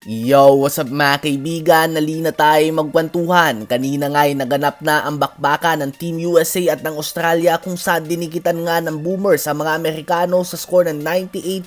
Yo, what's up mga kaibigan? Nalina tayo magkwentuhan. Kanina nga ay naganap na ang bakbakan ng Team USA at ng Australia kung saan dinikitan nga ng Boomers sa mga Amerikano sa score ng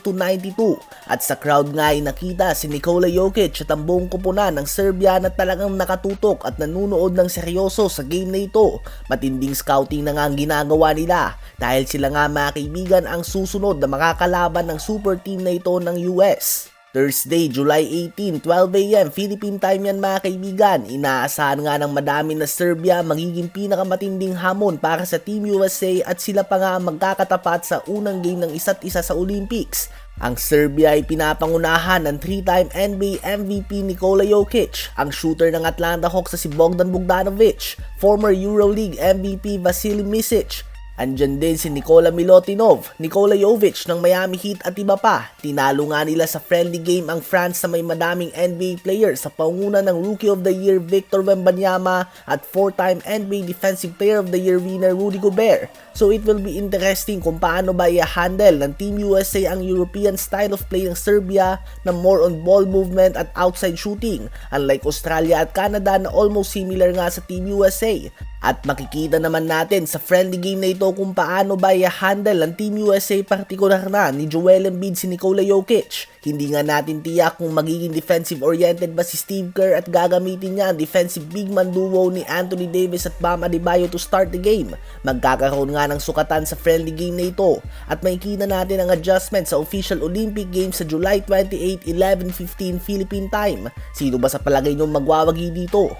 98-92. At sa crowd nga ay nakita si Nikola Jokic at ang buong kupunan ng Serbia na talagang nakatutok at nanunood ng seryoso sa game na ito. Matinding scouting na nga ang ginagawa nila dahil sila nga mga kaibigan ang susunod na makakalaban ng super team na ito ng US. Thursday, July 18, 12 AM, Philippine time yan mga kaibigan. Inaasahan nga ng madami na Serbia magiging pinakamatinding hamon para sa Team USA at sila pa nga magkakatapat sa unang game ng isa't isa sa Olympics. Ang Serbia ay pinapangunahan ng 3-time NBA MVP Nikola Jokic, ang shooter ng Atlanta Hawks na si Bogdan Bogdanovic, former EuroLeague MVP Vasilij Micic, andyan din si Nikola Milutinov, Nikola Jovic ng Miami Heat at iba pa. Tinalo nga nila sa friendly game ang France na may madaming NBA players sa panguna ng Rookie of the Year Victor Wembanyama at 4-time NBA Defensive Player of the Year winner Rudy Gobert. So it will be interesting kung paano ba i-handle ng Team USA ang European style of play ng Serbia na more on ball movement at outside shooting, unlike Australia at Canada na almost similar nga sa Team USA. At makikita naman natin sa friendly game na ito kung paano ba i-handle ang Team USA, partikular na ni Joel Embiid si Nikola Jokic. Hindi nga natin tiyak kung magiging defensive oriented ba si Steve Kerr at gagamitin niya ang defensive big man duo ni Anthony Davis at Bam Adebayo to start the game. Magkakaroon nga ng sukatan sa friendly game na ito at makikita natin ang adjustment sa official Olympic Games sa July 28, 11:15 Philippine time. Sino ba sa palagay nyo magwawagi dito?